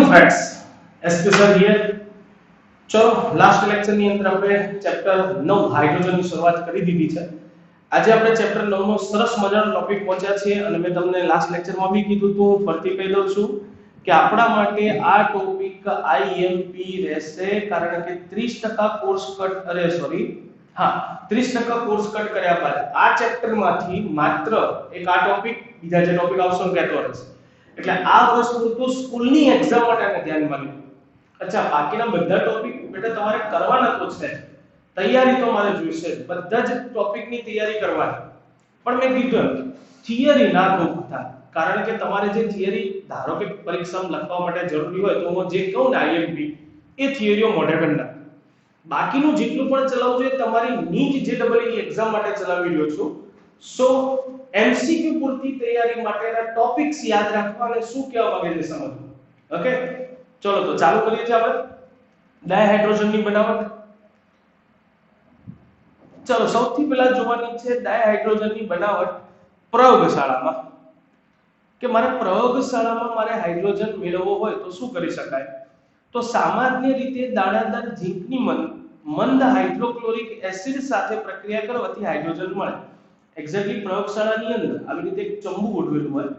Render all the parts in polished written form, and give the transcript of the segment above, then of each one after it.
friends, SP sir here. ચલો last lecture ની અંદર આપણે ચેપ્ટર 9 હાઇડ્રોજન ની શરૂઆત કરી દીધી છે. આજે આપણે ચેપ્ટર 9 નો સરસ મજાનો ટોપિક પહોંચ્યા છીએ અને મેં તમને લાસ્ટ લેક્ચરમાં બી કીધું હતું, ફરીથી કહી દઉં છું કે આપણા માટે આ ટોપિક IMP રહેશે, કારણ કે 30% કોર્સ કટ હા 30% કોર્સ કટ કર્યા બાદ આ ચેપ્ટર માંથી માત્ર એક આ ટોપિક, બીજા જે ટોપિક આવશે કહેતો રહેશે. એટલે આ વસ્તુ તો સ્કૂલની એક્ઝામ માટે ધ્યાનમાં લો. અચ્છા, બાકીના બધા ટોપિક બેટા તમારે કરવાના તો છે, તૈયારી તો મારે જોઈશે, બધા જ ટોપિકની તૈયારી કરવાની. પણ મેં કીધું થિયરી ના ગોખતા, કારણ કે તમારે જે થિયરી ધારો કે પરીક્ષામાં લખવા માટે જરૂરી હોય તો હું જે કહું ને IMP એ થિયરીઓ મોઢે કરી નાખ. બાકીનું જેટલું પણ ચલાવવું જોઈએ તમારી નીટ JEE એક્ઝામ માટે ચલાવી રહ્યો છું. સો MCQ પૂરતી તૈયારી માટેના ટોપિક્સ યાદ રાખવા અને શું કહેવા માંગે છે સમજવું. ઓકે, ચલો તો ચાલુ કરીએ છીએ આપણે ડાયહાઇડ્રોજનની બનાવટ. ચલો સૌથી પહેલા જોવાની છે ડાયહાઇડ્રોજનની બનાવટ પ્રયોગશાળામાં. કે મારે પ્રયોગશાળામાં મારે હાઇડ્રોજન મેળવવો હોય તો શું કરી શકાય? તો સામાન્ય રીતે દાણાદાર ઝીંકની મંદ હાઇડ્રોક્લોરિક એસિડ સાથે પ્રક્રિયા કરવાથી હાઇડ્રોજન મળે. એક્ઝેક્ટલી પ્રયોગશાળાની અંદર આવી રીતે એક ચંબુ ગોઠવેલું હોય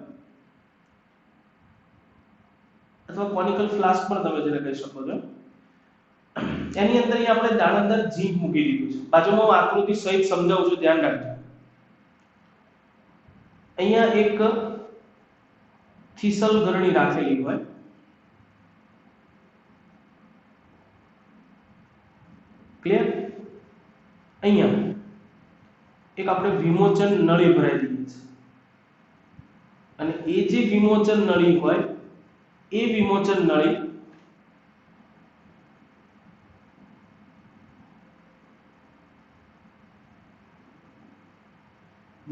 અથવા કોનિકલ ફ્લાસ્ક પણ તમે જેને કહી શકો છો, એની અંદર આપણે દાણાદાર ઝીંક મૂકી દીધું છે. બાજુમાં હું આકૃતિ સહિત સમજાવું છું, ધ્યાન રાખજો. અહીંયા એક થીસલ ગરણી રાખેલી હોય, ક્લિયર? અહીંયા એક આપણે વિમોચન નળી ભરાઈ દીધી છે અને એ જે વિમોચન નળી હોય એ વિમોચન નળી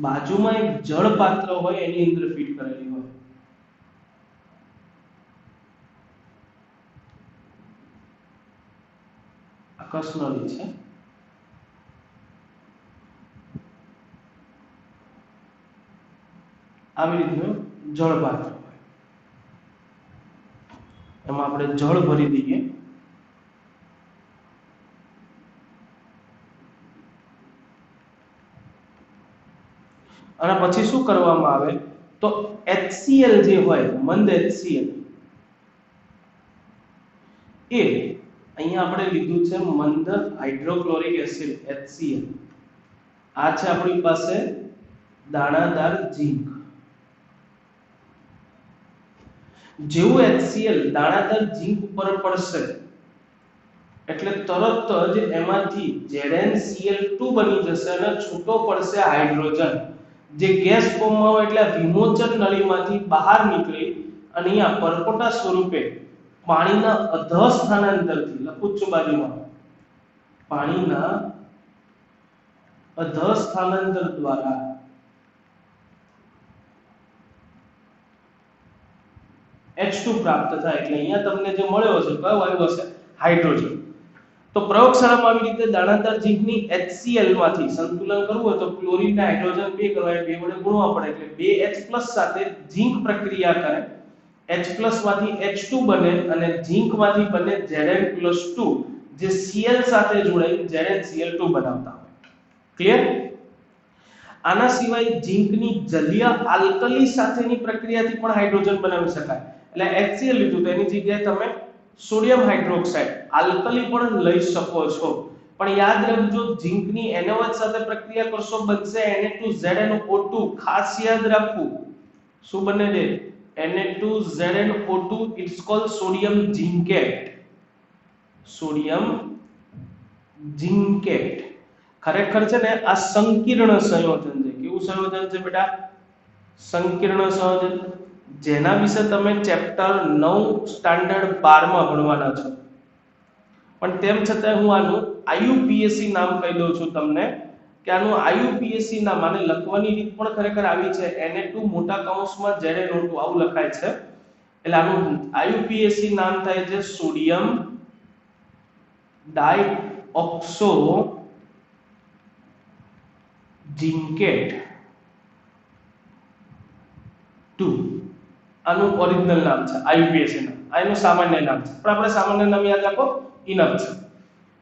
બાજુમાં એક જળ પાત્ર હોય એની અંદર ફિટ કરેલી હોય. આ કસનળી છે. આવી રીતનું જળ પાત્ર હોય, એમાં આપણે જળ ભરી દઈએ અને પછી શું કરવામાં આવે તો HCl જે હોય, મંદ HCl, એ અહીંયા આપણે લીધું છે મંદ હાઇડ્રોક્લોરિક એસિડ HCl. આ છે આપણી પાસે દાણાદાર ઝીંક. જેવું HCl દાણાદાર ઝીંક ઉપર પડશે એટલે તરત જ એમાંથી ZnCl2 બની જશે અને છૂટો પડશે હાઇડ્રોજન, જે ગેસ ફોર્મમાં હોય એટલે વિમોચન નળીમાંથી બહાર નીકળી અને અહીંયા પરપોટા સ્વરૂપે પાણીના અધઃ સ્થાનાંતરથી, લખું છું બાજુમાં, પાણીના અધઃ સ્થાનાંતર દ્વારા H2 પ્રાપ્ત થાય. એટલે અહીંયા તમને જે મળ્યો છે કયો વાયુ હશે? હાઇડ્રોજન. તો પ્રયોગશાળામાં આવી રીતે દાણાદાર ઝીંકની HCl માંથી સંતુલન કરવું હોય તો ક્લોરીન ને હાઇડ્રોજન બે કરવાય, બે વડે ગુણવા પડે એટલે 2H+ સાથે ઝીંક પ્રક્રિયા કરે, H+ માંથી H2 બને અને ઝીંક માંથી બને Zn+2, જે Cl સાથે જોડાઈ ZnCl2 બનાવતા હોય. ક્લિયર? આના સિવાય ઝીંકની જલીય આલ્કલી સાથેની પ્રક્રિયાથી પણ હાઇડ્રોજન બનાવી શકાય. એટલે HCl લીધું તો એની જગ્યાએ તમે સોડિયમ હાઇડ્રોક્સાઇડ આલ્કલી પણ લઈ શકો છો. પણ યાદ રાખજો, ઝીંકની NaOH સાથે પ્રક્રિયા કરશો બનશે Na2ZnO2. ખાસ યાદ રાખવું, શું બને છે? Na2ZnO2. It's called sodium zincate. Sodium zincate ખરેખર છે ને આ સંકીર્ણ સંયોજન છે. કેવું સંયોજન છે બેટા? સંકીર્ણ સંયોજન, જેના વિશે તમે ચેપ્ટર 9 સ્ટાન્ડર્ડ 12 માં ભણવાના છો. પણ તેમ છતાં હું આનું IUPAC નામ કહી દઉં છું તમને, કે આનું IUPAC નામ, આને લખવાની રીત પણ ખરેખર આવી છે, Na2 મોટા કૌંસમાં ZnO2 આવું લખાય છે. એટલે આનું IUPAC નામ થાય છે સોડિયમ ડાઇઓક્સો ઝિંકેટ 2. આનું ઓરિજિનલ નામ છે IUPAC નામ. આ એનું સામાન્ય નામ છે, પણ આપણે સામાન્ય નામ યાદ રાખો ઇનફ છે.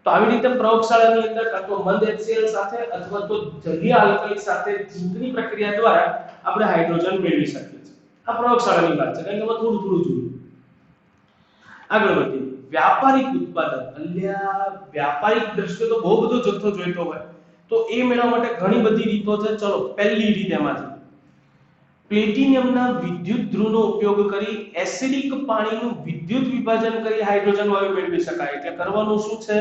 તો આવી રીતે પ્રયોગશાળાની અંદર કાં તો મંદ HCl સાથે અથવા તો જલીય આલ્કલી સાથે જીંકની પ્રક્રિયા દ્વારા આપણે હાઇડ્રોજન મેળવી શકીએ છીએ. આ પ્રયોગશાળાની વાત છે, કારણ કે થોડું જોયું. આગળ વધીએ. વ્યાપારિક ઉત્પાદન. અલ્યા વ્યાપારિક દ્રષ્ટિએ તો બહુ બધો જથ્થો જોઈતો હોય, તો એ મેળવવા માટે ઘણી બધી રીતો છે. ચલો પહેલી રીત એમાંથી પ્લેટિનિયમના વિદ્યુત ધ્રુવનો ઉપયોગ કરી એસિડિક પાણીનું વિદ્યુત વિભાજન કરી હાઇડ્રોજન વાયુ મેળવી શકાય. એટલે કરવાનું શું છે,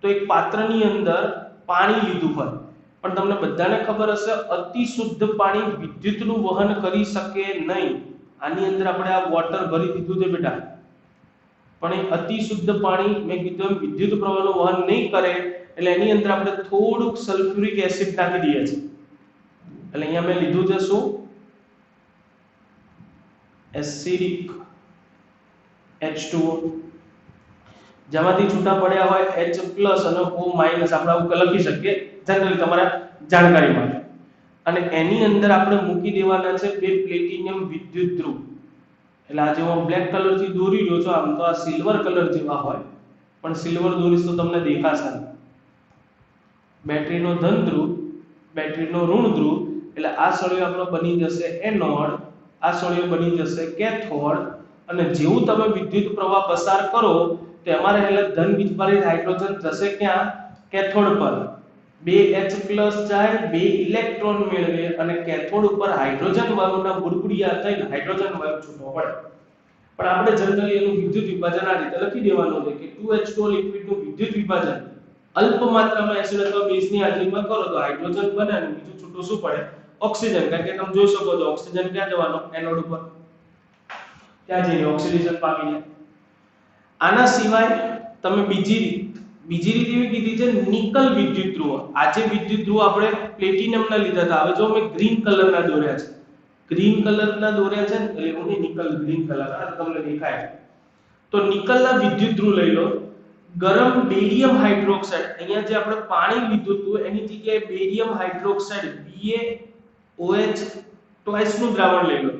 તો એક પાત્રની અંદર પાણી લીધું હોય, પણ તમને બધાને ખબર હશે અતિ શુદ્ધ પાણી વિદ્યુતનું વહન કરી શકે નહીં. આની અંદર આપણે આ વોટર ભરી દીધું છે બેટા, પણ એ અતિ શુદ્ધ પાણી મેં કીધું વિદ્યુત પ્રવાહનું વહન નહીં કરે, એટલે એની અંદર આપણે થોડુંક સલ્ફ્યુરિક એસિડ નાખી દઈએ છીએ. એટલે અહીંયા મેં લીધું છે શું, એસિડિક H2O, જેમાંથી છૂટા પડ્યા હોય H+ અને O- આપણે આવું લખી શકીએ જનરલી તમારા જાણકારી માટે. અને એની અંદર આપણે મૂકી દેવાના છે બે પ્લેટિનિયમ વિદ્યુત ધ્રુવ. એટલે આ જે હું બ્લેક કલર થી દોરી રહ્યો છું, આમ તો આ સિલ્વર કલર જેવા હોય, પણ સિલ્વર દોરીશ તો તમને દેખાશે નહીં. બેટરીનો ધન ધ્રુવ, બેટરીનો ઋણ ધ્રુવ, એટલે આ સળિયો આપણો બની જશે એનોડ, આ સળિયો બની જશે કેથોડ. અને જેવું તમે વિદ્યુત પ્રવાહ પસાર કરો તો એમાં રહેલા ધન વીજભારિત હાઇડ્રોજન જશે ક્યાં, કેથોડ પર. બે H+ જાય, બે ઇલેક્ટ્રોન મેળવે અને કેથોડ ઉપર હાઇડ્રોજન વાયુના બુડબુડિયા થઈને હાઇડ્રોજન વાયુ છૂટો પડે. પણ આપણે જનરલી એનું વિદ્યુત વિભાજન આ રીતે લખી દેવાનું છે કે 2H2O લિક્વિડનું વિદ્યુત વિભાજન અલ્પ માત્રામાં એસિડ અથવા બેઝની હાજરીમાં કરો તો હાઇડ્રોજન બને અને બીજું છૂટું શું પડે, ઓક્સિજન. કારણ કે તમે જોઈ શકો છો ઓક્સિજન ક્યાં જવાનો, એનોડ ઉપર, ત્યાં જઈને ઓક્સિડેશન પામીને. આના સિવાય તમે બીજી રીત એવી કીધી છે નિકલ વિદ્યુત ધ્રુવ. આજે વિદ્યુત ધ્રુવ આપણે પ્લેટિનિયમના લીધા હતા. હવે જો મેં ગ્રીન કલરના દોર્યા છે, ગ્રીન કલરના દોર્યા છે ને, એવું નહીં, નિકલ ગ્રીન કલર આ તમને દેખાય. તો નિકલના વિદ્યુત ધ્રુવ લઈ લો. ગરમ બેરિયમ હાઇડ્રોક્સાઇડ, અહીંયા જે આપણે પાણી લીધું હતું એની જગ્યાએ બેરિયમ હાઇડ્રોક્સાઇડ BaOH ટ્વાઇસ નું દ્રાવણ લઈ લો.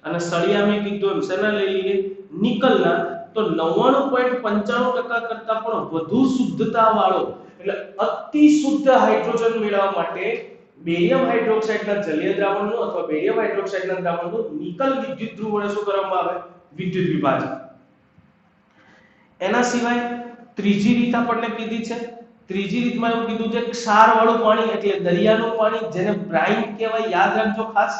અને સળિયા મેં કીધું એમ શેના લઈ લઈએ, નિકલના. તો 99.95% કરતા પણ વધુ શુદ્ધતા વાળો એટલે અતિ શુદ્ધ હાઇડ્રોજન મેળવવા માટે બેરિયમ હાઇડ્રોક્સાઇડના જલીય દ્રાવણનું અથવા બેરિયમ હાઇડ્રોક્સાઇડના દ્રાવણનું નિકલ વિદ્યુત ધ્રુવ વડે શું કરવામાં આવે, વિદ્યુત વિભાજન. એના સિવાય ત્રીજી રીત આપણને કીધી છે. ત્રીજી રીતમાં એવું કીધું છે ક્ષાર વાળું પાણી એટલે દરિયાનું પાણી, જેને બ્રાઇન કહેવાય, યાદ રાખજો ખાસ.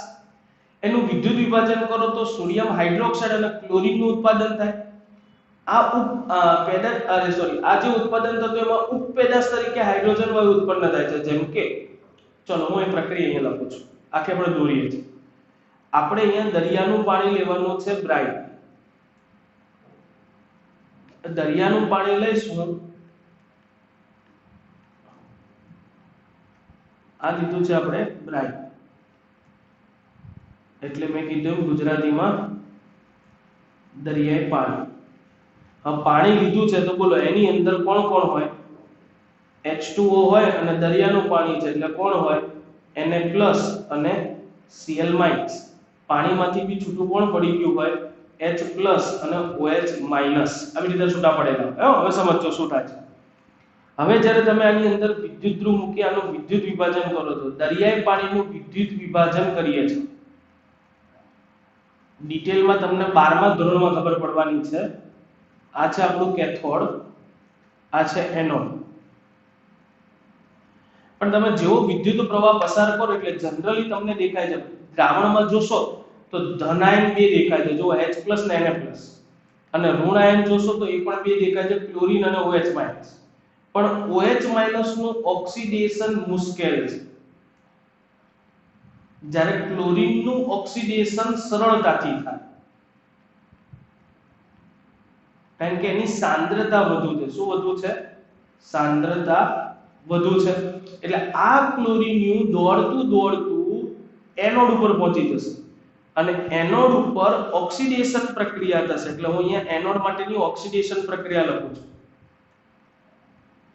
એનું વિદ્યુત વિભાજન કરો તો સોડિયમ હાઇડ્રોક્સાઇડ અને ક્લોરીનનું ઉત્પાદન થાય. આ જે ઉત્પાદન થતું એમાં ઉપપેદાશ તરીકે હાઇડ્રોજન વાયુ ઉત્પન્ન થાય છે. જેમ કે ચલો હું એ પ્રક્રિયા અહીંયા લખું છું, આખે આપણે દોરીએ છીએ. આપણે અહીંયા દરિયાનું પાણી લેવાનું છે બ્રાઇન. દરિયાનું પાણી લઈશું, આ લીધું છે આપણે બ્રાઇન, એટલે મેં કીધું ગુજરાતીમાં દરિયાઈ પાણી. હવે પાણી લીધું છે તો બોલો એની અંદર કોણ કોણ હોય, H2O હોય અને દરિયાનું પાણી છે એટલે કોણ હોય, Na+ અને Cl-. પાણીમાંથી બી છૂટું કોણ પડી ગયું હોય, H+ અને OH-. આવી રીતે છૂટા પડેલા. હવે સમજો શું થાય છે. હવે જ્યારે તમે આની અંદર વિદ્યુત ધ્રુવ મૂકી આનું વિદ્યુત વિભાજન કરો તો દરિયાઈ પાણીનું વિદ્યુત વિભાજન કરીએ છીએ. ડિટેલમાં તમને 12મા ધોરણમાં ખબર પડવાની છે. આ છે આપણું કેથોડ, આ છે એનોડ. પણ તમે જેવો વિદ્યુત પ્રવાહ પસાર કરો એટલે જનરલી તમને દેખાય છે દ્રાવણમાં જોશો તો ધન આયન બે દેખાય છે, જો H+ ને Na+. અને ઋણ આયન જોશો તો એ પણ બે દેખાય છે, ક્લોરીન અને OH-. પણ OH- નું ઓક્સિડેશન મુશ્કેલ છે, જ્યારે ક્લોરીનનું ઓક્સિડેશન સરળતાથી થાય, કારણ કે એની સાંદ્રતા વધુ છે. શું વધુ છે, સાંદ્રતા વધુ છે. એટલે આ ક્લોરીન દોડતું એનોડ ઉપર પહોંચી જશે અને એનોડ ઉપર ઓક્સિડેશન પ્રક્રિયા થશે. એટલે હું અહીંયા એનોડ માટેની ઓક્સિડેશન પ્રક્રિયા લખું છું.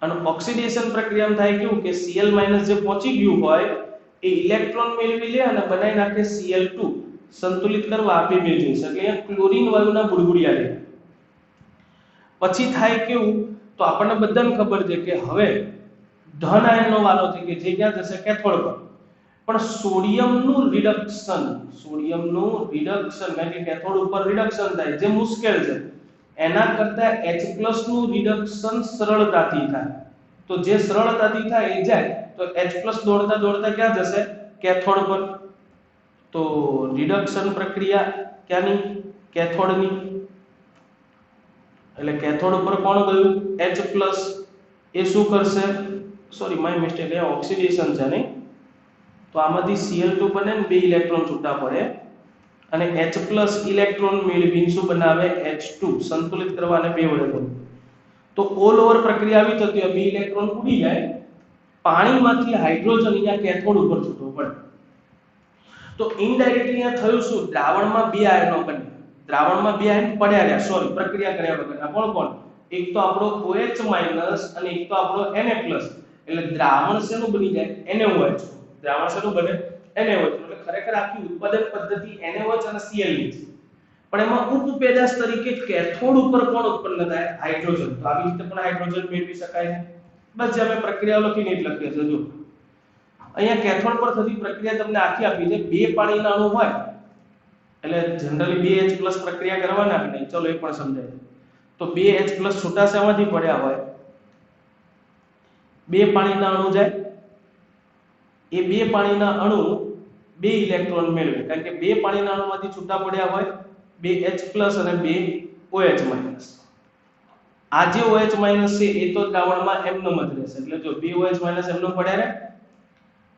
અને ઓક્સિડેશન પ્રક્રિયામાં થાય કેવું કે Cl- જે પહોંચી ગયું હોય એ ઇલેક્ટ્રોન મેળવી લે અને બનાવી નાખે Cl2, સંતુલિત કરવા આપે બે જોઈશે. એટલે અહીંયા ક્લોરીન વાયુના બુડબુડિયા રહે. પછી થાય કેવું, તો આપણને બધાને ખબર છે કે હવે ધન આયનનો વારો છે કે જે ક્યાં જશે કેથોડ પર. પણ સોડિયમનું રિડક્શન એટલે કે કેથોડ ઉપર રિડક્શન થાય જે મુશ્કેલ છે, એના કરતા H+ નું રિડક્શન સરળતાથી થાય. તો જે સરળતાથી થાય એ જાય, તો H+ દોડતા દોડતા ક્યાં જશે? કેથોડ પર. તો રિડક્શન પ્રક્રિયા ક્યાંની? કેથોડની. એટલે કેથોડ ઉપર કોણ ગયું? H+. એ શું કરશે? Sorry my mistake, A oxidation છે નહીં. તો આમાંથી Cl2 બને ને 2 ઇલેક્ટ્રોન છૂટા પડે અને H+ ઇલેક્ટ્રોન મેળવીને શું બનાવે? H2 સંતુલિત કરવા અને 2 વડે ગુણ. તો ઓલ ઓવર પ્રક્રિયા આવી થતી હોય, 2 ઇલેક્ટ્રોન ઉડી જાય, પાણીમાંથી હાઇડ્રોજન અહીંયા કેથોડ ઉપર છૂટો પડે. તો ઇનડાયરેક્ટલી અહીંયા થયું શું? દ્રાવણમાં 2 આયનો બને. દ્રાવણમાં 2 આયન પડ્યા રહ્યા, સોરી પ્રક્રિયા કર્યા વગરના. કોણ? એક તો આપણો OH- અને એક તો આપણો Na+. એટલે દ્રાવણ શેનું બની જાય? NaOH. દ્રાવણ શેનું બને? NaOH. એટલે ખરેખર આખી ઉત્પાદન પદ્ધતિ NaOH અને Cl ની છે. પણ એમાં ઉપપેદાશ તરીકે કેથોડ ઉપર કોણ ઉત્પન્ન થાય? હાઇડ્રોજન. તો આવી રીતે પણ હાઇડ્રોજન મેળવી શકાય છે. બસ જે અમે પ્રક્રિયાઓ લખીને જ લખીએ છે. જો અહીંયા કેથોડ પર થતી પ્રક્રિયા તમને આખી આપી છે. 2 પાણીના અણુ હોય એટલે જનરલી 2H+ પ્રક્રિયા કરવાના કે નહીં, ચલો એ પણ સમજાય. તો 2H+ છૂટા શેમાંથી પડ્યા હોય? 2 પાણીના અણુ જાય, એ 2 પાણીના અણુ 2 ઇલેક્ટ્રોન મેળવે, કારણ કે 2 પાણીના અણુમાંથી છૂટા પડ્યા હોય 2H+ અને 2 OH-. આ જે OH- છે એ તો દ્રાવણમાં એમનેમ જ રહેશે. એટલે જો 2 OH- એમનેમ પડ્યા રહે,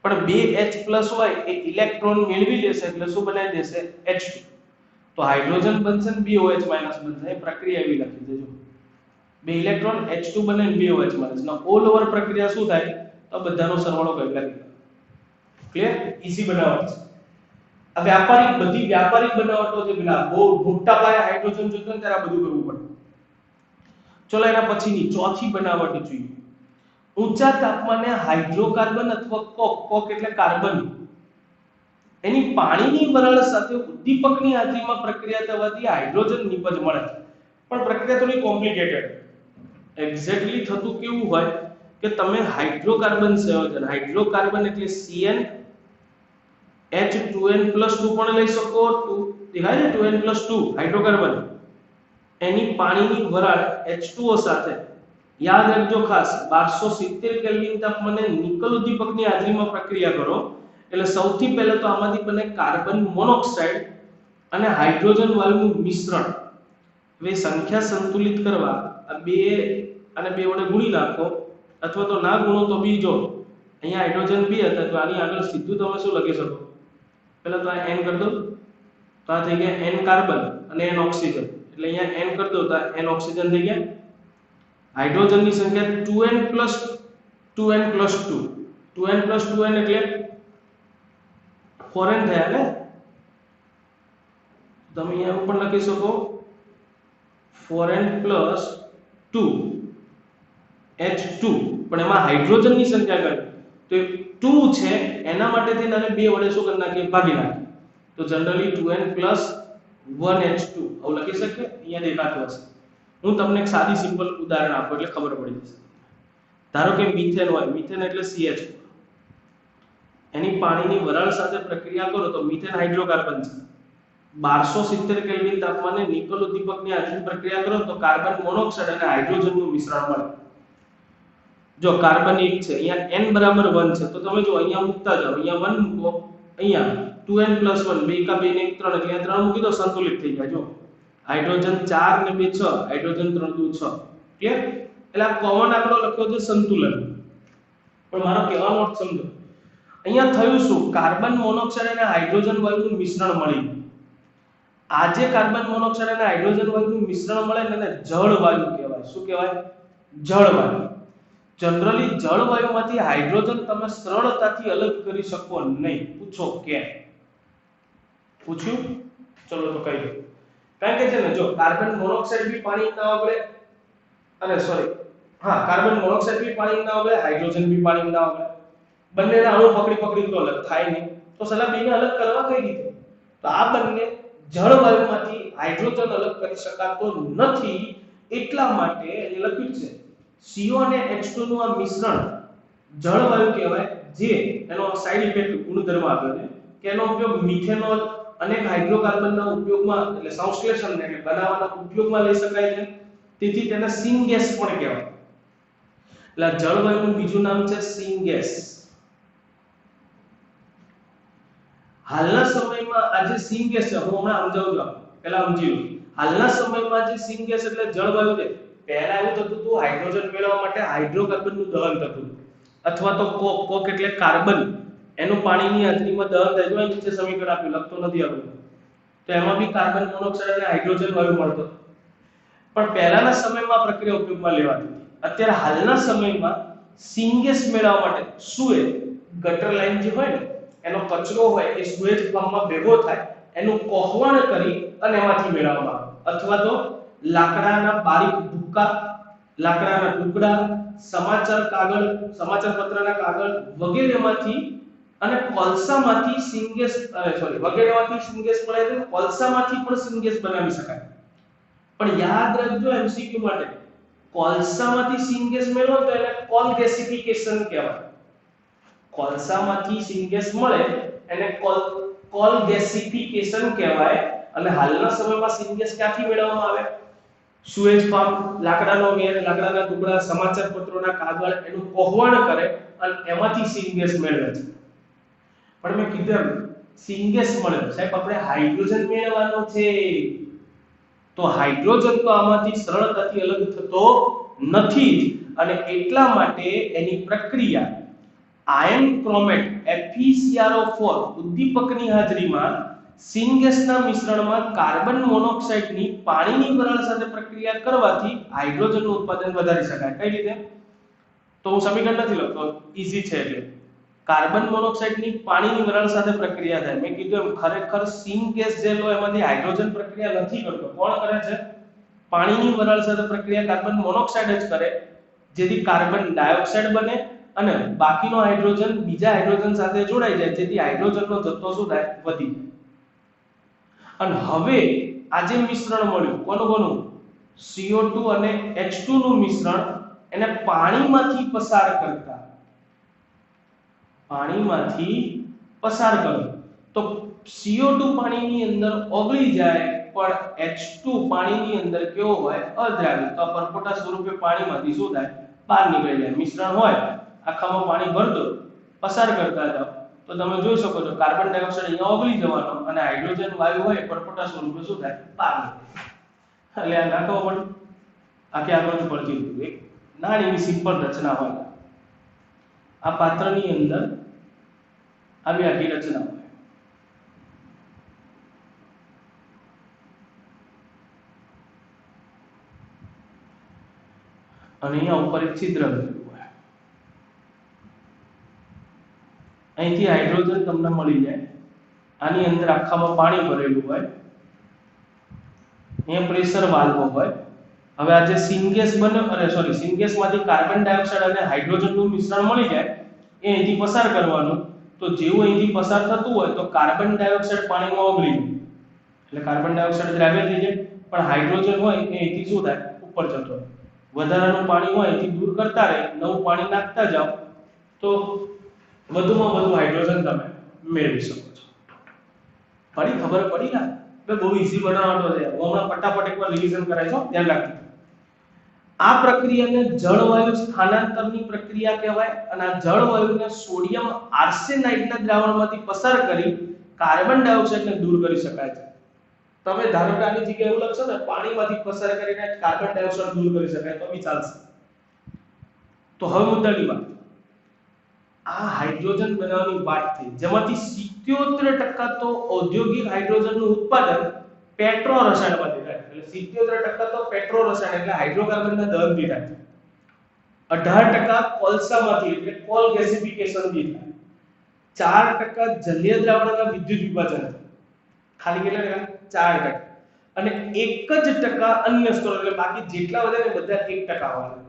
પણ 2H+ હોય એ ઇલેક્ટ્રોન મેળવી લેશે એટલે શું બનાવી દેશે? H2. તો હાઇડ્રોજન બનશે ને 2 OH- બનશે. એ પ્રક્રિયા એવી લખી દેજો. 2 ઇલેક્ટ્રોન H2 બને ને 2 OH-. ના ઓલ ઓવર પ્રક્રિયા શું થાય? તો બધાનો સરવાળો કરી લે. ક્લિયર? ઈઝી બનાવટ છે. આ બધી વ્યાપારિક બનાવટો છે. પેલા બહુ મોટા પાયે હાઇડ્રોજન જોઈતો ને ત્યારે આ બધું કરવું પડે. ચલો એના પછીની ચોથી બનાવટ જોઈએ. ઊંચા તાપમાને હાઇડ્રોકાર્બન અથવા કોક એટલે કાર્બન, એની પાણીની વરાળ સાથે ઉદ્દીપકની હાજરીમાં પ્રક્રિયા થવાથી હાઇડ્રોજન નિપજ મળે. પણ પ્રક્રિયા થોડી કોમ્પ્લિકેટેડ. એક્ઝેક્ટલી થતું કેવું હોય કે તમે હાઇડ્રોકાર્બન સંયોજન, હાઇડ્રોકાર્બન એટલે CnH2n+2 પણ લઈ શકો. 2n+2 હાઇડ્રોકાર્બન, એની પાણીની વરાળ H2O સાથે, યાદ રાખજો ખાસ, 1270 કેલ્વિન તાપમાને નિકલ ઉદ્દીપકની હાજરીમાં પ્રક્રિયા કરો એટલે સૌથી પહેલા તો આમાંથી બને કાર્બન મોનોક્સાઇડ અને હાઇડ્રોજન વાયુનું મિશ્રણ. હવે સંખ્યા સંતુલિત કરવા આ 2 અને 2 વડે ગુણી નાખો, અથવા તો ના ગુણો તો બી. જો અહીંયા હાઇડ્રોજન 2 હતા તો આની આગળ સીધું તમે શું લખી શકો? પહેલા તો આ n કરી દો, તો આ થઈ ગયા n કાર્બન અને n ઓક્સિજન. એટલે અહીંયા n કરી દો તો n ઓક્સિજન થઈ ગયા. હાઇડ્રોજનની સંખ્યા 2n+2 2n+2n એટલે 4n થયા ને. તમે અહીંયા પણ લખી શકો 4n+2 H2. પણ એમાં હાઇડ્રોજનની સંખ્યા કરી તો 2 છે, એના માટેથી નાને 2 વડે શું કરી નાખીએ? ભાગી નાખીએ. તો જનરલી 2n+1H2 આવું લખી શકીએ. અહીંયા દેખાતું હશે. હું તમને એક સાદી સિમ્પલ ઉદાહરણ આપું એટલે ખબર પડી જશે. ધારો કે મિથેન હોય, મિથેન એટલે CH, એની પાણીની વરાળ સાથે પ્રક્રિયા કરો તો મિથેન હાઇડ્રોકાર્બન છે. 1270 કેલ્વિન તાપમાને નિકલ ઉદ્દીપકની હાજરીમાં પ્રક્રિયા કરો તો કાર્બન મોનોક્સાઇડ અને હાઇડ્રોજનનું મિશ્રણ મળે. જો કાર્બન 1 છે, અહીંયા n બરાબર 1 છે, તો તમે જો અહીંયા મૂકતા જાઓ, અહીંયા 1 મૂકો, અહીંયા 2n+1 2 કા 2 ને 1 3 એટલે 3 મૂકી દો, સંતુલિત થઈ ગયા. જો હાઇડ્રોજન 4 ને 2 6, હાઇડ્રોજન 3 2 6. ક્લિયર? એટલે આ કોમન આંકડો લખ્યો છે સંતુલન. પણ મારો કહેવાનો અર્થ સમજો. અહીંયા થયું શું? કાર્બન મોનોક્સાઇડ અને હાઇડ્રોજન વાયુનું મિશ્રણ મળ્યું. આ જે કાર્બન મોનોક્સાઇડ અને હાઇડ્રોજન વાયુનું મિશ્રણ મળે ને એને જળ વાયુ કહેવાય. શું કહેવાય? જળ વાયુ. જનરલી જળ વાયુમાંથી હાઇડ્રોજન તમે સરળતાથી અલગ કરી શકો નહીં. પૂછો કેમ? પૂછ્યું? ચલો તો કહી દો. કારણ કે છે ને, જો કાર્બન મોનોક્સાઇડ બી પાણી ના ઓગળે, અને સોરી કાર્બન મોનોક્સાઇડ બી પાણી ના ઓગળે, હાઇડ્રોજન બી પાણી ના ઓગળે. બંનેના અણુ પકડી તો અલગ થાય નહીં. તો સલા બેને અલગ કરવા કઈ રીતે? તો આ બંને જળ વાયુમાંથી હાઇડ્રોજન અલગ કરી શકાતો નથી, એટલા માટે અહીં લખ્યું છે CO અને H2 નું આ મિશ્રણ જળવાયુ કહેવાય, જે એનો સાઇડ ઇફેક્ટ ગુણધર્મ આપ્યો છે કે એનો ઉપયોગ મિથેનોલ અનેક હાઇડ્રોકાર્બનના ઉપયોગમાં એટલે સંશ્લેષણને એટલે બનાવવાના ઉપયોગમાં લઈ શકાય છે, તેથી તેને સિંગેસ પણ કહેવાય. એટલે જળવાયુનું બીજું નામ છે સિંગેસ. હાલના સમયમાં આ જે સિંગેસ છે, હું હમણાં સમજાવું છું, પહેલા સમજી લો. હાલના સમયમાં જે સિંગેસ એટલે જળવાયુ છે, પહેલા એવું થતું હતું હાઇડ્રોજન મેળવવા માટે હાઇડ્રોકાર્બનનું દહન થતું હતું, અથવા તો કોક એટલે કાર્બન એનું પાણીની હાજરીમાં દહન થાય. જો નીચે સમીકરણ આપ્યું, લખતો નથી આપ્યું, તો એમાં બી કાર્બન મોનોક્સાઇડ અને હાઇડ્રોજન વાયુ મળતો. પણ પહેલાના સમયમાં પ્રક્રિયા ઉપયોગમાં લેવાતી હતી. અત્યારે હાલના સમયમાં સિંગેસ મેળવવા માટે સુએજ ગટર લાઈન જે હોય ને એનો કચરો હોય એ સુએજ પંપમાં ભેગો થાય, એનું કોહવણ કરી અને એમાંથી મેળવવામાં આવે, અથવા તો લાકડાના બારીક ભૂક્કા, લાકડાના ટુકડા, સમાચાર કાગળ, સમાચાર પત્રના કાગળ વગેરેમાંથી અને કોલસામાંથી સિંગેસ વગેરેમાંથી સિંગેસ મળે છે. કોલસામાંથી પણ સિંગેસ બનાવી શકાય. પણ યાદ રાખજો MCQ માટે, કોલસામાંથી સિંગેસ મેળવો તો એને કોલ ગેસિફિકેશન કહેવાય. કોલસામાંથી સિંગેસ મળે એને કોલ ગેસિફિકેશન કહેવાય. અને હાલના સમયમાં સિંગેસ ક્યાંથી મેળવવામાં આવે? સુએજ પંપ, લાકડાનો મેર, લાકડાના ટુકડા, સમાચાર પત્રોના કાગળ એનું કોહવણ કરે અને એમાંથી સિંગેસ મેળવે છે. પણ મેં કીધું સિંગેસ મળે સાહેબ આપણે હાઇડ્રોજન મેળવવાનો છે, તો હાઇડ્રોજન તો આમાંથી સરળતાથી અલગ થતો નથી અને એટલા માટે એની પ્રક્રિયા આયન ક્રોમેટ FeCrO4 ઉદ્દીપકની હાજરીમાં સિંગેસના મિશ્રણમાં કાર્બન મોનોક્સાઇડની પાણીની વરાળ સાથે પ્રક્રિયા કરવાથી હાઇડ્રોજનનું ઉત્પાદન વધારી શકાય. કઈ રીતે? તો હું સમીકરણ નથી લખતો, ઈઝી છે. એટલે કાર્બન મોનોક્સાઇડની પાણીની વરાળ સાથે પ્રક્રિયા થાય. મેં કીધું એમ ખરેખર સિંગેસ જે લો એમાંથી હાઇડ્રોજન પ્રક્રિયા નથી કરતો. કોણ કરે છે? પાણીની વરાળ સાથે પ્રક્રિયા કાર્બન મોનોક્સાઇડ જ કરે, જેથી કાર્બન ડાયોક્સાઇડ બને અને બાકીનો હાઇડ્રોજન બીજા હાઇડ્રોજન સાથે જોડાઈ જાય, જેથી હાઇડ્રોજનનો જથ્થો શું થાય? વધી જાય. અને હવે આ જે મિશ્રણ મળ્યું કોનું CO2 અને H2 નું મિશ્રણ, એને પાણીમાંથી પસાર કરો તો CO2 પાણીની અંદર ઓગળી જાય, પણ H2 પાણીની અંદર કેવો હોય? અદ્રાવ્ય. તો પરપોટા સ્વરૂપે પાણીમાંથી શું થાય? બહાર નીકળી જાય. મિશ્રણ હોય આખામાં પાણી ભર દો, પસાર કરતા જાઓ તો તમે જોઈ શકો છો કાર્બન ડાયોક્સાઇડ અહીંયા ઓગળી જવાનો અને હાઇડ્રોજન વાયુ હોય પરપોટા સ્વરૂપે શું થાય? બહાર નીકળે. એટલે આ નાખો પણ આખે આગળ પડતી એક નાની એવી સિમ્પલ રચના હોય. આ પાત્રની અંદર આવી આખી રચના હોય. અને અહીંયા ઉપર એક છિદ્ર રહેલું હોય. અહીંથી હાઇડ્રોજન તમને મળી જાય. આની અંદર આખામાં પાણી ભરેલું હોય. અહીંયા પ્રેશર વાલ્વ હોય. હવે આ જે સિંગેસ બને સિંગેસમાંથી કાર્બન ડાયોક્સાઇડ અને હાઇડ્રોજનનું મિશ્રણ મળી જાય, એ અહીંથી પસાર કરવાનું. તો જેવું અહીંથી પસાર થતું હોય તો કાર્બન ડાયોક્સાઇડ પાણીમાં ઓગળી જાય, એટલે કાર્બન ડાયોક્સાઇડ દ્રાવ્ય થઈ જાય. પણ હાઇડ્રોજન હોય એ અહીંથી શું થાય? ઉપર જતો હોય. વધારાનું પાણી હોય એથી દૂર કરતા રહે, નવું પાણી નાખતા જાઓ તો વધુમાં વધુ હાઇડ્રોજન તમે મેળવી શકો છો. ખબર પડી ના? બહુ ઈઝી બનાવવાનો છે. હું હમણાં ફટાફટ એકવાર રિવિઝન કરાવીશ, ધ્યાન રાખજો. આ પ્રક્રિયાને જળવાયુ સ્થાનાંતરની પ્રક્રિયા કહેવાય. અને આ જળવાયુને સોડિયમ આર્સેનાઇડના દ્રાવણમાંથી પસાર કરી કાર્બન ડાયોક્સાઇડને દૂર કરી શકાય છે. તમે ધારો કે આની જગ્યાએ એવું લખશો ને પાણીમાંથી પસાર કરીને કાર્બન ડાયોક્સાઇડ દૂર કરી શકાય તો બી ચાલશે. તો હવે મુદ્દાની વાત, આ હાઇડ્રોજન બનાવવાની વાત થઈ, જેમાંથી 77% તો ઔદ્યોગિક હાઇડ્રોજનનું ઉત્પાદન પેટ્રો રસાયણમાંથી થાય. એટલે 77% તો પેટ્રો રસાયણ એટલે હાઇડ્રોકાર્બનના દહનથી થાય. 18% કોલસામાંથી એટલે કોલ ગેસિફિકેશનથી થાય. 4% જલીય દ્રાવણના વિદ્યુત વિભાજન, ખાલી કેટલા? 4%. અને 1% અન્ય સ્ત્રોત, એટલે બાકી જેટલા વધે ને બધા 1% હોય.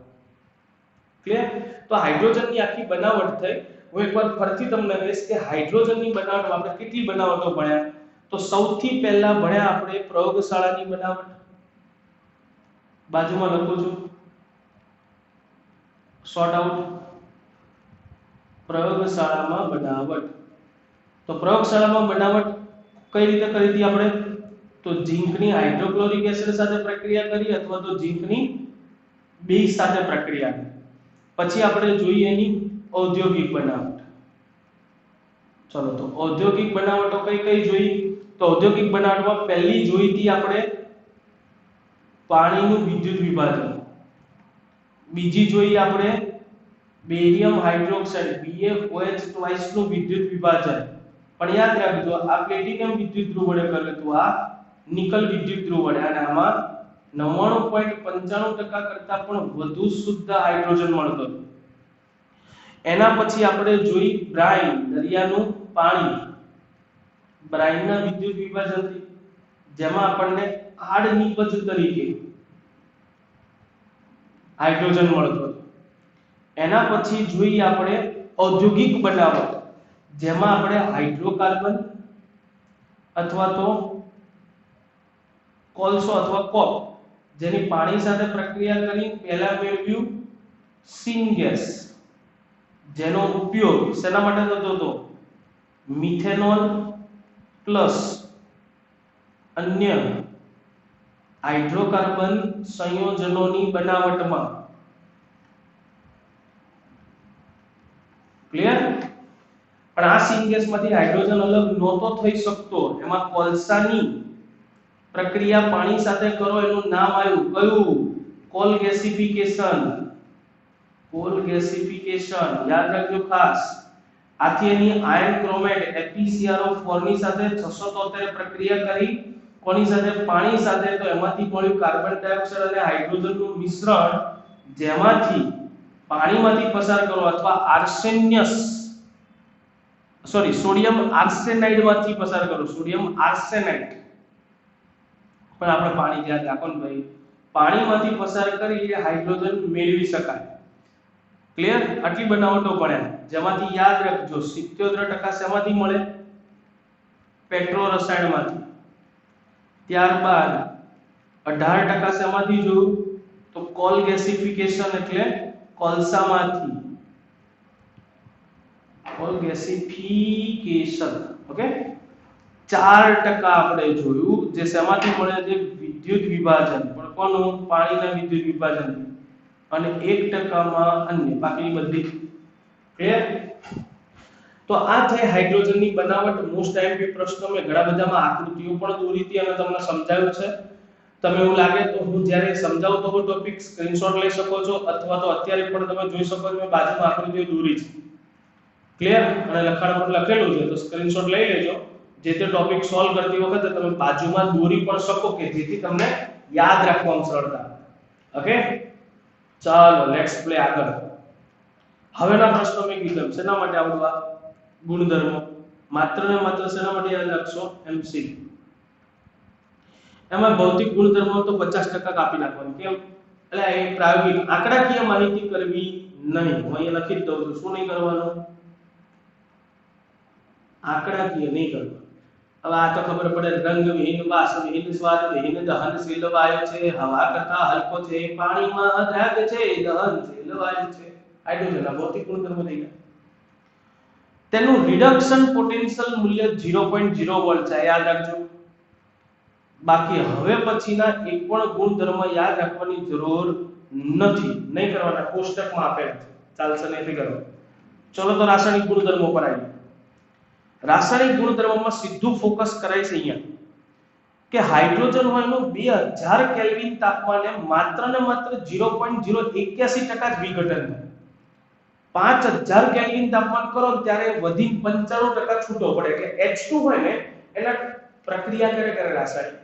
ક્લિયર? તો હાઇડ્રોજનની આખી બનાવટ થઈ. હું એકવાર ફરીથી તમને કહીશ કે હાઇડ્રોજનની બનાવટ આપણે કેટલી બનાવટો ભણ્યા. તો સૌથી પહેલા ભણ્યા આપણે પ્રયોગશાળાની બનાવટ. બાજુમાં લખું છું શોર્ટ આઉટ પ્રયોગશાળામાં બનાવટ. તો પ્રયોગશાળામાં બનાવટ કઈ રીતે કરી હતી આપણે? તો ઝીંકની હાઇડ્રોક્લોરિક એસિડ સાથે પ્રક્રિયા કરી અથવા તો ઝીંકની બેઝ સાથે પ્રક્રિયા કરી. પછી આપણે જોઈએ એની ઔદ્યોગિક બનાવટ. ચલો તો ઔદ્યોગિક બનાવટો કઈ કઈ જોઈ? તો ઔદ્યોગિક બનાવટમાં પહેલી જોઈ હતી આપણે પાણીનું વિદ્યુત વિભાજન. બીજી જોઈ આપણે બેરિયમ હાઇડ્રોક્સાઇડ BaOH નું વિદ્યુત વિભાજન. પણ યાદ રાખજો આ પ્લેટિનમ વિદ્યુત ધ્રુવ વડે કરે તો આ નિકલ વિદ્યુત ધ્રુવ વડે, અને આમાં 99.95% કરતા પણ વધુ શુદ્ધ હાઇડ્રોજન મળતો હતો. એના પછી આપણે જોઈ બ્રાઇન, દરિયાનું પાણી. બ્રાઇનના વિદ્યુત વિભાજનથી જેમાં આપણને આડ નિપજ તરીકે હાઇડ્રોજન મળતો હતો. એના પછી જોઈએ આપણે ઔદ્યોગિક બનાવટ, જેમાં આપણે હાઇડ્રોકાર્બન અથવા તો કોલસો અથવા કોક જેની પાણી સાથે પ્રક્રિયા કરી પહેલા મેળવ્યું સિનગેસ, જેનો ઉપયોગ શેના માટે થતો હતો? મિથેનોલ પ્લસ અન્ય હાઇડ્રોકાર્બન સંયોજનોની બનાવટમાં. ક્લિયર? પણ આ સિનગેસમાંથી હાઇડ્રોજન અલગ નહોતો થઈ શકતો. એમાં કોલસાની પ્રક્રિયા પાણી સાથે કરો એનું નામ આવ્યું કયું? કોલ ગેસિફિકેશન. કોલ ગેસિફિકેશન યાદ રાખજો ખાસ. આથી એની આયર્ન ક્રોમેટ FeCrO4 ની સાથે 673 પ્રક્રિયા કરી. કોની સાથે? પાણી સાથે. તો એમાંથી મળ્યું કાર્બન ડાયોક્સાઇડ અને હાઇડ્રોજનનું મિશ્રણ, જેમાંથી પાણીમાંથી પસાર કરો અથવા સોડિયમ આર્સેનાઇડ માંથી પસાર કરો. સોડિયમ આર્સેનાઇડ પણ આપણે પાણી યાદ રાખો ને ભાઈ, પાણીમાંથી પસાર કરી એ હાઇડ્રોજન મેળવી શકાય. ક્લિયર? આટલી બનાવટો પડે, જેમાંથી યાદ રાખજો 77% શેમાંથી મળે? પેટ્રો રસાયણમાંથી. ત્યારબાદ 18% શેમાંથી જોયું? તો કોલ ગેસિફિકેશન એટલે કોલસામાંથી. કોલ ગેસિફિકેશન. ઓકે. 4% આપણે જોયું જે શેમાંથી મળે છે? વિદ્યુત વિભાજન. પણ કોનું? પાણીના વિદ્યુત વિભાજન. અને 1% માં અન્ય, બાકી બધી. ક્લિયર? તો આ છે હાઇડ્રોજનની બનાવટ. મોસ્ટ આઈએમપી પ્રશ્નો મેં ઘણા બધામાં આકૃતિઓ પણ દોરી હતી અને તમને સમજાવ્યું છે. તમે એવું લાગે તો હું જ્યારે સમજાવતો હોઉં ટોપિક સ્ક્રીનશોટ લઈ શકો છો, અથવા તો અત્યારે પણ તમે જોઈ શકો છો મેં બાજુમાં આકૃતિઓ દોરી છે. ક્લિયર? અને લખાણ પર લખેલું છે તો સ્ક્રીનશોટ લઈ લેજો. જે તે ટોપિક સોલ્વ કરતી વખતે તમે બાજુમાં દોરી પણ શકો કે જેથી તમને યાદ રાખવામાં સરળતા. ઓકે, ચાલો લેટ્સ પ્લે આગળ. હવેના પ્રશ્નો મેં કીધું શેના માટે આવડું? આ ગુણધર્મો માત્ર ને માત્ર શેના માટે યાદ રાખશો? MC. એમાં ભૌતિક ગુણધર્મો તો 50% કાપી નાખવાનું. કેમ? એટલે એ પ્રાયોગિક આંકડાકીય માહિતી કરવી નહીં. હું અહીંયા લખી દઉં છું. શું નહીં કરવાનું? આંકડાકીય નહીં કરવાનું. હવે આ તો ખબર પડે, રંગ વિહીન, વાસ વિહીન, સ્વાદ વિહીન, દહનશીલ વાયુ છે, હવા કરતા હલકો છે, પાણીમાં દ્રાવ્ય છે, દહનશીલ વાયુ છે. હાઇડ્રોજન ના ભૌતિક ગુણધર્મો થઈ ગયા. તેનું રિડક્શન પોટેન્શિયલ મૂલ્ય 0.0 વોલ્ટ છે, યાદ રાખજો. બાકી હવે પછીના એક પણ ગુણધર્મ યાદ રાખવાની જરૂર નથી, નહીં કરવાના. કોષ્ટકમાં આપેલ છે, ચાલશે નહીં કરવાનું. ચલો તો રાસાયણિક ગુણધર્મો પર આવીએ. રાસાયણિક ગુણધર્મોમાં સીધું ફોકસ કરાય છે અહીંયા કે હાઇડ્રોજન હોય એનું 2000 કેલ્વિન તાપમાને માત્ર ને માત્ર 0.081% જ વિઘટન. 5000 કેલ્વિન તાપમાન કરો ત્યારે વધી 95% છૂટો પડે. એટલે H2 હોય ને એના પ્રક્રિયા કરે રાસાયણિક,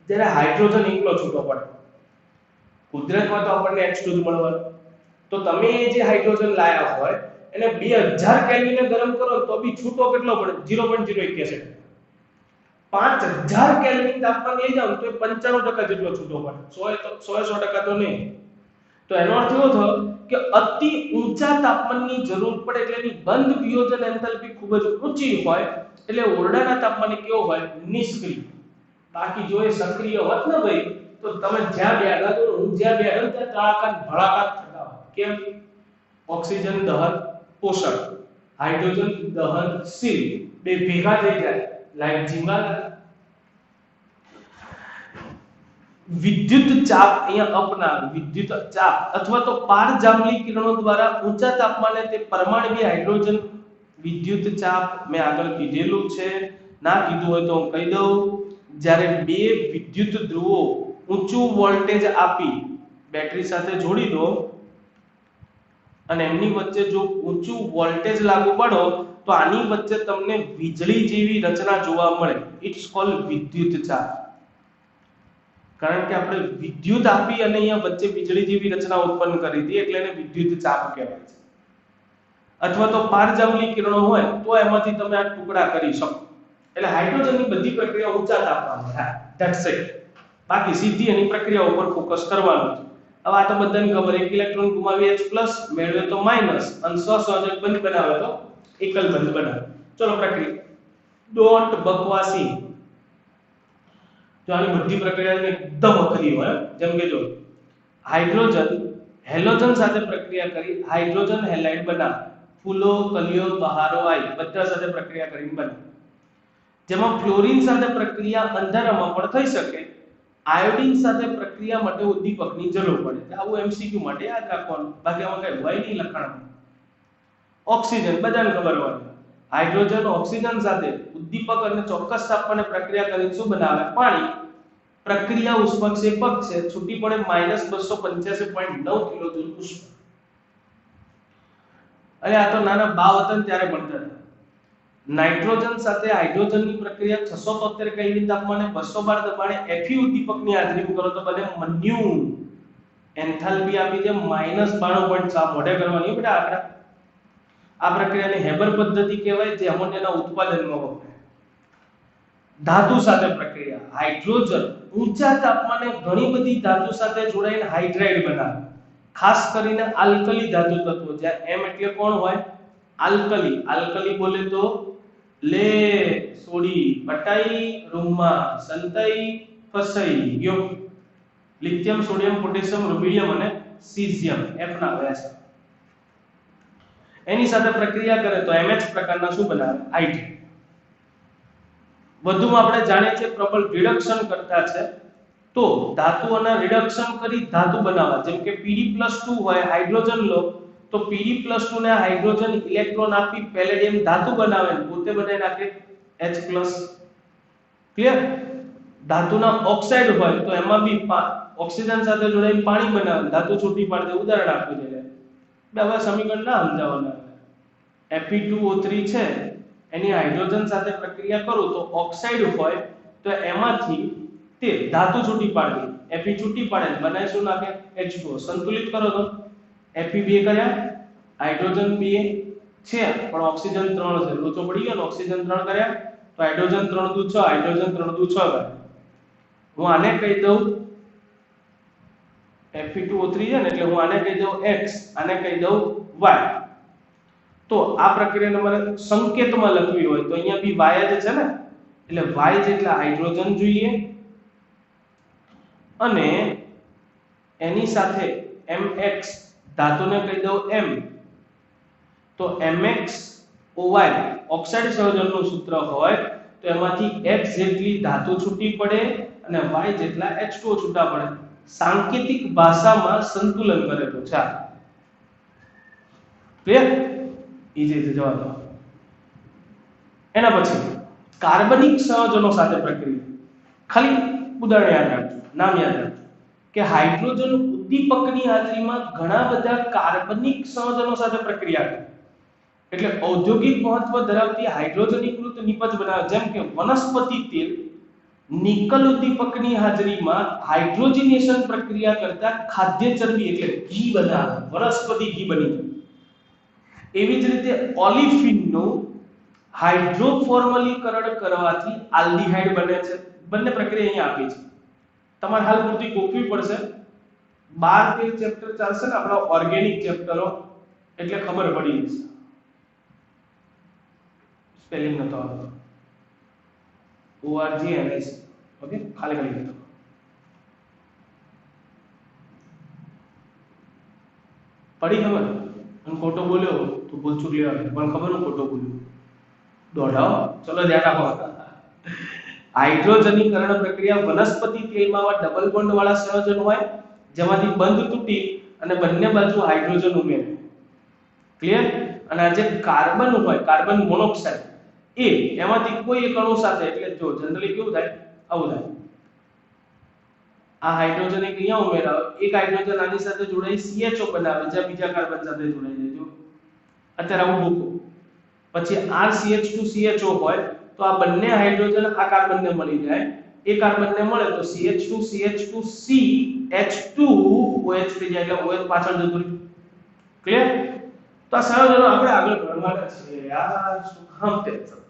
જ્યારે હાઇડ્રોજન એકલો છૂટો પડે. કુદરતમાં તો આપણને H2 જ મળવાનું. તો તમે જે હાઇડ્રોજન લાયા હોય એને 2000 કેલ્વિને ગરમ કરો તો બી છૂટો કેટલો પડે? 0.081. 5000 કેલ્વિન તાપમાન લઈ જાવ તો 95% જેટલો છૂટો પડે. 100% તો નહીં. તો એનો અર્થ એવો થયો કે અતિ ઊંચા તાપમાનની જરૂર પડે એટલે એની બંધ વિયોજન એન્થાલ્પી ખૂબ જ ઊંચી હોય. એટલે ઓરડાના તાપમાને કેવો હોય? નિષ્ક્રિય. બાકી જો એ સક્રિય હોત ને ભાઈ તો તો તમે જ્યાં બેઠા છો હું જ્યાં બેઠો ત્યાં તળાકા ભળાકા થતા હોય. કેમ? ઓક્સિજન દહન પોષક, હાઇડ્રોજન દહનશીલ, બે ભેગા થઈ જાય લાઈટ જીવા. વિદ્યુત ચાપ અહીંયા અપના વિદ્યુત ચાપ અથવા તો પારજાંબલી કિરણો દ્વારા ઊંચા તાપમાને તે પરમાણ્વીય હાઇડ્રોજન વિદ્યુત ચાપ મેં આગળ કીધેલું છે. ના કીધું હોય તો હું કહી દઉં. જ્યારે બે વિદ્યુત ધ્રુવો ઊંચું વોલ્ટેજ આપી બેટરી સાથે જોડી દો અને એમની વચ્ચે જો ઊંચું વોલ્ટેજ લાગુ પાડો તો આની વચ્ચે તમને વીજળી જેવી રચના જોવા મળે. ઇટ્સ કોલ્ડ વિદ્યુત ચાપ. કારણ કે આપણે વિદ્યુત આપી અને અહીંયા વચ્ચે વીજળી જેવી રચના ઉત્પન્ન કરી હતી એટલે એને વિદ્યુત ચાપ કહેવાય છે. અથવા તો પારજાંબલી કિરણો હોય તો એમાંથી તમે આ ટુકડા કરી શકો. એટલે હાઇડ્રોજનની બધી પ્રક્રિયા ઊંચા તાપમાને થાય. That's it. બાકી સીધી એની પ્રક્રિયા ઉપર ફોકસ કરવાનું છે. હવે આ તો બધાને ખબર, એક ઇલેક્ટ્રોન ગુમાવી H+ મેળવે તો માઈનસ અને સહસંયોજક બંધ બનાવે તો એકલ બંધ બનાવે. ચલો પ્રક્રિયા. ડોન્ટ બકવાસી. જો આની બધી પ્રક્રિયા એકદમ અઘરી હોય. જેમ કે જો હાઇડ્રોજન હેલોજન સાથે પ્રક્રિયા કરી હાઇડ્રોજન હેલાઇડ બનાવે. ફૂલો, કલીઓ, બહારો આવી બધા સાથે પ્રક્રિયા કરીને બને. જેમાં ફ્લોરિન સાથે પ્રક્રિયા અંધારામાં પણ થઈ શકે. આયોડિન સાથે પ્રક્રિયા માટે ઉદ્દીપકની જરૂર પડે. આવું એમસીક્યુ માટે યાદ રાખવાનું. બાકી આમાં કઈ હોય નહીં લખાણ. ઓક્સિજન બધાને ખબર હોય. હાઇડ્રોજન ઓક્સિજન સાથે ઉદ્દીપક અને ચોક્કસ તાપમાને પ્રક્રિયા કરીને શું બનાવે? પાણી. પ્રક્રિયા ઉષ્માક્ષેપક છે. છૂટી પડે -285.9 કિલોજૂલ ઉષ્મા. અને આ તો નાના બા વતન ત્યારે ભણતા હતા. નાઇટ્રોજન સાથે હાઇડ્રોજનની પ્રક્રિયા 673 કેલ્વિન તાપમાને 212 દબાણે Fe ઉદ્દીપકની હાજરીમાં કરો તો બને મન્યુ. એન્થાલ્પી આપી છે -92.4 મોઢે કરવાની બેટા આપણે. આ પ્રક્રિયાને હેબર પદ્ધતિ કહેવાય જે એમોનિયાના ઉત્પાદનમાં વપરાય. ધાતુ સાથે પ્રક્રિયા હાઇડ્રોજન ઊંચા તાપમાને ઘણી બધી ધાતુ સાથે જોડાઈને હાઇડ્રાઇડ બનાવે. ખાસ કરીને આલ્કલી ધાતુ તત્વો. જ્યાં M એટલે કોણ હોય? આલ્કલી. આલ્કલી બોલે તો લે સોડી પટાઈ રૂમમાં સંતાઈ ફસાઈ ગયો. લિથિયમ, સોડિયમ, પોટેશિયમ, રૂબિડિયમ અને સીઝિયમ F ના આવ્યા છે. એની સાથે પ્રક્રિયા કરે તો MH પ્રકારના શું બનાવે? હાઇડ્રેટ. વધુમાં આપણે જાણીએ છીએ પ્રબળ રિડક્શન કરતા છે. તો ધાતુઓના રિડક્શન કરી ધાતુ બનાવવા. જેમ કે Pd+2 હોય હાઇડ્રોજન લો તો Pd+2 ને હાઇડ્રોજન ઇલેક્ટ્રોન આપી પેલેડિયમ ધાતુ બનાવે પોતે બનાવી નાખે H+. ક્લિયર? ધાતુના ઓક્સાઇડ હોય તો એમાં બી ઓક્સિજન સાથે જોડાઈને પાણી બનાવે ધાતુ છૂટી પાડે. ઉદાહરણ આપી દે. હવે સમીકરણ ના સમજાવવાના. Fe2O3 છે એની હાઇડ્રોજન સાથે પ્રક્રિયા કરું તો ઓક્સાઇડ હોય તો એમાંથી તે ધાતુ છૂટી પાડે. Fe છૂટી પાડે બનાવી શું નાખે? H2O. સંતુલિત કરો તો Fe 2 કર્યા, હાઇડ્રોજન 2 છે પણ ઓક્સિજન 3 છે. લોચો પડી ગયો ને ઓક્સિજન 3 કર્યા તો હાઇડ્રોજન 3 દુ 6, હાઇડ્રોજન 3 દુ 6 કર્યા. હું આને કહી દઉં Fe2O3 છે ને એટલે હું આને કહી દઉં X, આને કહી દઉં Y. તો આ પ્રક્રિયાને મારે સંકેતમાં લખવી હોય તો અહીંયા બી Y જ છે ને એટલે Y જેટલા હાઇડ્રોજન જોઈએ અને એની સાથે MX ધાતુને કહી દઉં M. તો MXOY ઓક્સાઇડ સંયોજનનું સૂત્ર હોય તો એમાંથી X જેટલી ધાતુ છૂટી પડે અને Y જેટલા H2O છૂટા પડે. સાંકેતિક ભાષામાં સંતુલન કરે તો ચાલ. ક્લિયર? ઈજી છે જવાબ. એના પછી કાર્બનિક સંયોજનો સાથે પ્રક્રિયા. ખાલી ઉદાહરણ યાદ રાખજો, નામ યાદ રાખજો કે હાઇડ્રોજન ઉદ્દીપકની હાજરીમાં ઘણા બધા કાર્બનિક સંયોજનો સાથે પ્રક્રિયા કરે. એટલે ઔદ્યોગિક મહત્વ ધરાવતી હાઇડ્રોજનીકૃત નિપજ બનાવે. જેમ કે વનસ્પતિ તેલ નિકલ ઉદ્દીપકની હાજરીમાં હાઇડ્રોજનેશન પ્રક્રિયા કરતા ખાદ્ય ચરબી એટલે ઘી બનાવે, વનસ્પતિ ઘી બની જાય. એવી જ રીતે ઓલિફિનનું હાઇડ્રોફોર્મલીકરણ કરવાથી આલ્ડીહાઇડ બને છે. બંને પ્રક્રિયા અહીંયા આપી છે. તમારે હાલ પૂરતી ગોખવી પડશે. 12-13 ચેપ્ટર ચાલશે ને આપણા ઓર્ગેનિક ચેપ્ટરો એટલે ખબર પડી જશે. સ્પેલિંગ નતો આવતો. ORGNS ઓકે ખાલી લખો. પડી ખબર અને ખોટો બોલ્યો તો ભૂલ ચૂક લેવાની પણ ખબર હું ખોટો બોલ્યો દોઢાઓ ચલો ધ્યાન રાખો હાઇડ્રોજનીકરણ પ્રક્રિયા વનસ્પતિ તેલમાં ડબલ બોન્ડ વાળા સંયોજન હોય જેમાંથી બંધ તૂટી અને બંને બાજુ હાઇડ્રોજન ઉમેરે ક્લિયર અને આ જે કાર્બન હોય કાર્બન મોનોક્સાઇડ એમાંથી કોઈ એક અણુ સાથે એટલે જો જનરલી કેવું થાય આવું થાય આ હાઇડ્રોજન એક અહીંયા ઉમેરાવે એક હાઇડ્રોજન આની સાથે જોડાઈ CHO બનાવે જ્યાં બીજા કાર્બન સાથે જોડાઈ જાય જો અત્યારે આવું મૂકો પછી RCH2CHO હોય તો આ બંને હાઇડ્રોજન આ કાર્બનને મળી જાય એ કાર્બનને મળે તો CH2CH2C H2OH થઈ જાય એટલે OH પાછળ જતું રહ્યું ક્લિયર તો આ સંયોજનો આપણે આગળ ભણવાના છે યાર શું કામ ટેન્શન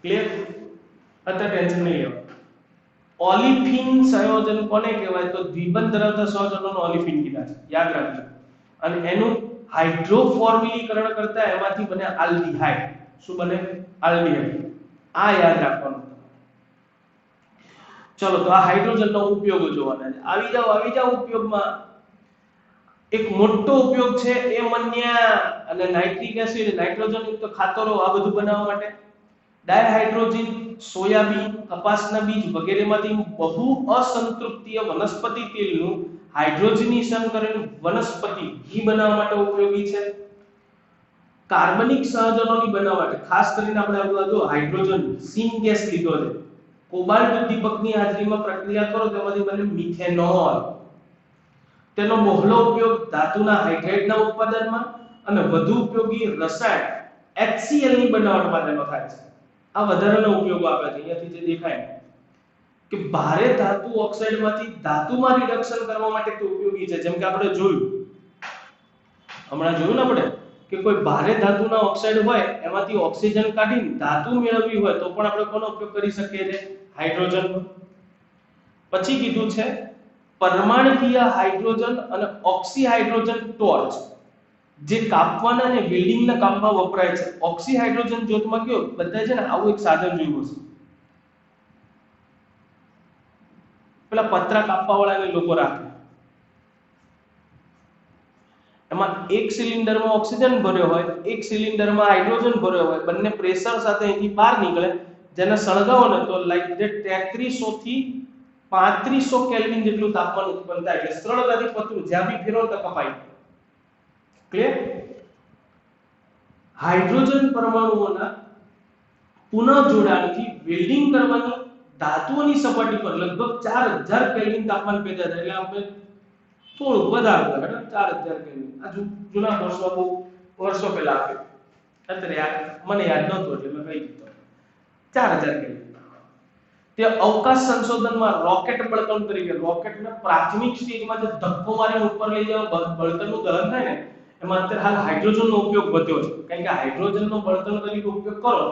ક્લિયર અત્યારે ટેન્શન નહીં લેવા ઓલિફિન સંયોજન કોને કહેવાય તો દ્વિબંધ ધરાવતા સંયોજનોને ઓલિફિન કીધા છે યાદ રાખજો અને એનું હાઇડ્રોફોર્મિલીકરણ કરતા એમાંથી બને આલ્ડીહાઇડ શું બને આલ્ડીહાઇડ આ યાદ રાખવાનું ચલો તો આ હાઇડ્રોજનનો ઉપયોગો જોવાના છે આવી જાવ ઉપયોગમાં એક મોટો ઉપયોગ છે એમોનિયા અને નાઇટ્રિક એસિડ નાઇટ્રોજન યુક્ત ખાતરો આ બધું બનાવવા માટે ડાયહાઇડ્રોજન સોયાબીન કપાસના બીજ વગેરેમાંથી બહુ અસંતૃપ્તિય વનસ્પતિ તેલનું હાઇડ્રોજનેશન કરેલ વનસ્પતિ ઘી બનાવવા માટે ઉપયોગી છે કાર્બનિક સંયોજનોની બનાવવા માટે ખાસ કરીને આપણે આ જો હાઇડ્રોજન સિન ગેસ લીધો છે કોબાલ્ટ ઉદ્દીપકની હાજરીમાં પ્રક્રિયા કરો તેમાંથી બને મિથેનોલ તેનો બહોળો ઉપયોગ ધાતુના હાઇડ્રાઇડના ઉત્પાદનમાં અને વધુ ઉપયોગી રસાયણ HCl ની બનાવટ માટેનો થાય છે આ વધારાના ઉપયોગો આપે છે અહીંયાથી જે દેખાય કે ભારે ધાતુ ઓક્સાઇડમાંથી ધાતુમાં રિડક્શન કરવા માટે તે ઉપયોગી છે જેમ કે આપણે જોયું હમણાં જોયું ને આપણે કે કોઈ ભારે ધાતુના ઓક્સાઇડ હોય એમાંથી ઓક્સિજન કાઢીને ધાતુ મેળવવી હોય તો પણ આપણે કોનો ઉપયોગ કરી શકીએ છીએ હાઇડ્રોજન પછી કીધું છે પરમાણુકીય હાઇડ્રોજન અને ઓક્સી હાઇડ્રોજન ટોર્ચ જે કાપવાના અને વેલ્ડિંગના કામમાં વપરાય છે ઓક્સી હાઇડ્રોજન જ્યોતમાં કયો બધા છે ને આવું એક સાધન જોયું હશે પેલા પતરા કાપવા વાળા લોકો રાખે એમાં એક સિલિન્ડરમાં ઓક્સિજન ભર્યો હોય એક સિલિન્ડરમાં હાઇડ્રોજન ભર્યો હોય બંને પ્રેશર સાથે અહીંથી બહાર નીકળે જેને સળગાવો ને તો લાઈક ધેટ 3300 થી 3500 કેલ્વિન જેટલું તાપમાન ઉત્પન્ન થાય એટલે સરળતાથી પતરું જ્યાં બી ફેરવો તો કપાય ક્લિયર હાઇડ્રોજન પરમાણુઓના પુનઃ જોડાણથી વેલ્ડિંગ કરવાની ધાતુઓની સપાટી પર લગભગ 4000 કેલ્વિન તાપમાન પેદા થાય એટલે આપણે થોડું વધારે કરે 4000 કેલ્વિન આ જૂના વર્ષો પહેલા આપે અત્યારે મને યાદ નહોતું એટલે મેં કહી દીધું 4000 કેલ્વિન તે અવકાશ સંશોધનમાં રોકેટ બળતણ તરીકે રોકેટના પ્રાથમિક સ્ટેજમાં જે ધક્કો મારીને ઉપર લઈ જવા બળતણનું દહન થાય ને એમાં અત્યારે હાલ હાઇડ્રોજનનો ઉપયોગ વધ્યો છે કારણ કે હાઇડ્રોજનનો બળતણ તરીકે ઉપયોગ કરો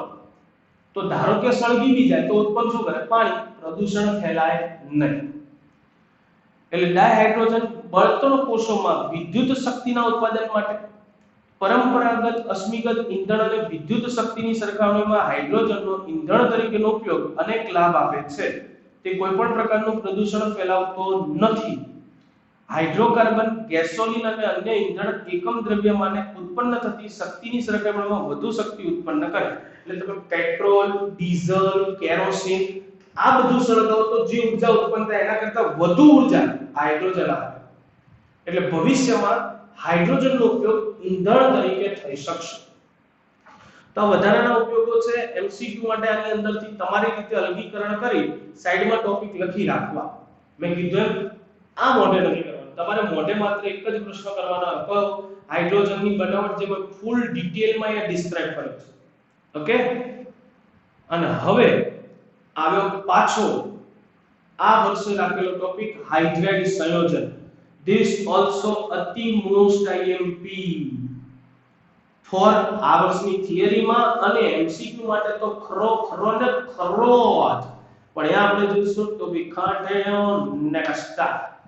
તો ધારો કે સળગી બી જાય તો ઉત્પન્ન શું કરે પાણી પ્રદૂષણ ફેલાય નહીં એટલે ડાયહાઇડ્રોજન બળતણ કોષોમાં વિદ્યુત શક્તિના ઉત્પાદન માટે પરંપરાગત અશ્મિગત ઇંધણ અને વિદ્યુત શક્તિની સરખામણીમાં હાઇડ્રોજનનો ઇંધણ તરીકેનો ઉપયોગ અનેક લાભ આપે છે તે કોઈ પણ પ્રકારનું પ્રદૂષણ ફેલાવતો નથી હાઇડ્રોકાર્બન ગેસોલિન અને અન્ય ઇંધણ એકમ દ્રવ્યમાને ઉત્પન્ન થતી શક્તિની સરખામણીમાં વધુ શક્તિ ઉત્પન્ન કરે એટલે તમે પેટ્રોલ ડીઝલ કેરોસીન આ બધું સળગાવો તો જે ઊર્જા ઉત્પન્ન થાય એના કરતાં વધુ ઊર્જા હાઇડ્રોજન આપે એટલે ભવિષ્યમાં હાઇડ્રોજનનો ઉપયોગ ઇંધણ તરીકે થઈ શકશે તો વધારાના ઉપયોગો છે એમસીક્યુ માટે આની અંદરથી તમારી રીતે અલગીકરણ કરી સાઈડમાં ટોપિક લખી રાખવા મેં કીધું આ મોઢે નથી કરવાનું તમારે મોઢે માત્ર એક જ પ્રશ્ન કરવાનો હતો હાઇડ્રોજનની બનાવટ જે કોઈ ફૂલ ડિટેલમાં એ ડિસ્ક્રાઇબ કરે છે ઓકે અને હવે આવ્યો પાછો આ વર્ષે રાખેલો ટોપિક હાઇડ્રાઇડ સંયોજન This also અતિ મોસ્ટ IMP ફોર આ વર્ષની થિયરીમાં અને MCQ માટે તો ખરો જ પણ અહીંયા આપણે જોઈશું તો we can't next start